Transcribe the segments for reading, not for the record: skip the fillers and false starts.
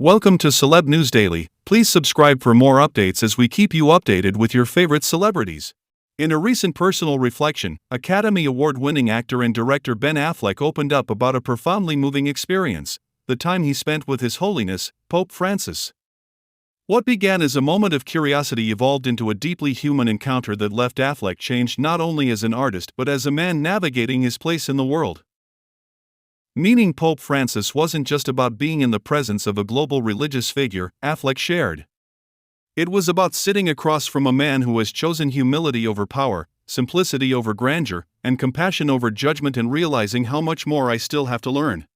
Welcome to Celeb News Daily. Please subscribe for more updates as we keep you updated with your favorite celebrities. In a recent personal reflection, Academy Award-winning actor and director Ben Affleck opened up about a profoundly moving experience, the time he spent with His Holiness, Pope Francis. What began as a moment of curiosity evolved into a deeply human encounter that left Affleck changed not only as an artist but as a man navigating his place in the world. Meeting Pope Francis wasn't just about being in the presence of a global religious figure, Affleck shared. It was about sitting across from a man who has chosen humility over power, simplicity over grandeur, and compassion over judgment, and realizing how much more I still have to learn.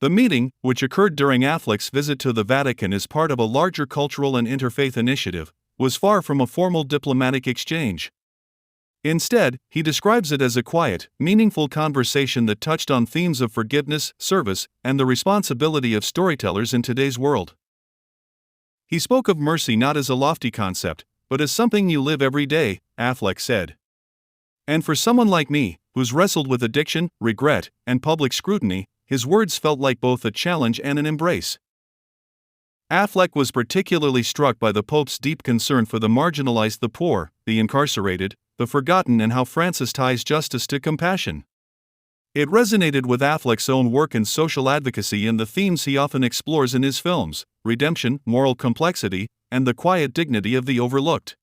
The meeting, which occurred during Affleck's visit to the Vatican as part of a larger cultural and interfaith initiative, was far from a formal diplomatic exchange. Instead, he describes it as a quiet, meaningful conversation that touched on themes of forgiveness, service, and the responsibility of storytellers in today's world. He spoke of mercy not as a lofty concept, but as something you live every day, Affleck said. And for someone like me, who's wrestled with addiction, regret, and public scrutiny, his words felt like both a challenge and an embrace. Affleck was particularly struck by the Pope's deep concern for the marginalized, the poor, the incarcerated, the forgotten, and how Francis ties justice to compassion. It resonated with Affleck's own work in social advocacy and the themes he often explores in his films: redemption, moral complexity, and the quiet dignity of the overlooked.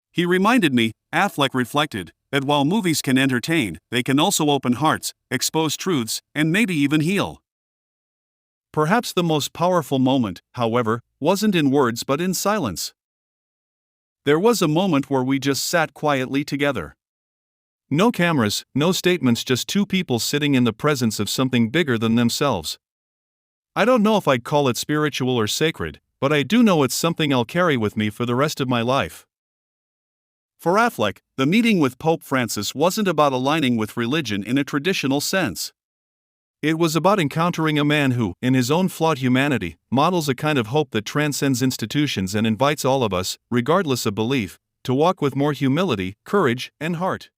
He reminded me, Affleck reflected, that while movies can entertain, they can also open hearts, expose truths, and maybe even heal. Perhaps the most powerful moment, however, wasn't in words but in silence. There was a moment where we just sat quietly together. No cameras, no statements, just two people sitting in the presence of something bigger than themselves. I don't know if I'd call it spiritual or sacred, but I do know it's something I'll carry with me for the rest of my life. For Affleck, the meeting with Pope Francis wasn't about aligning with religion in a traditional sense. It was about encountering a man who, in his own flawed humanity, models a kind of hope that transcends institutions and invites all of us, regardless of belief, to walk with more humility, courage, and heart.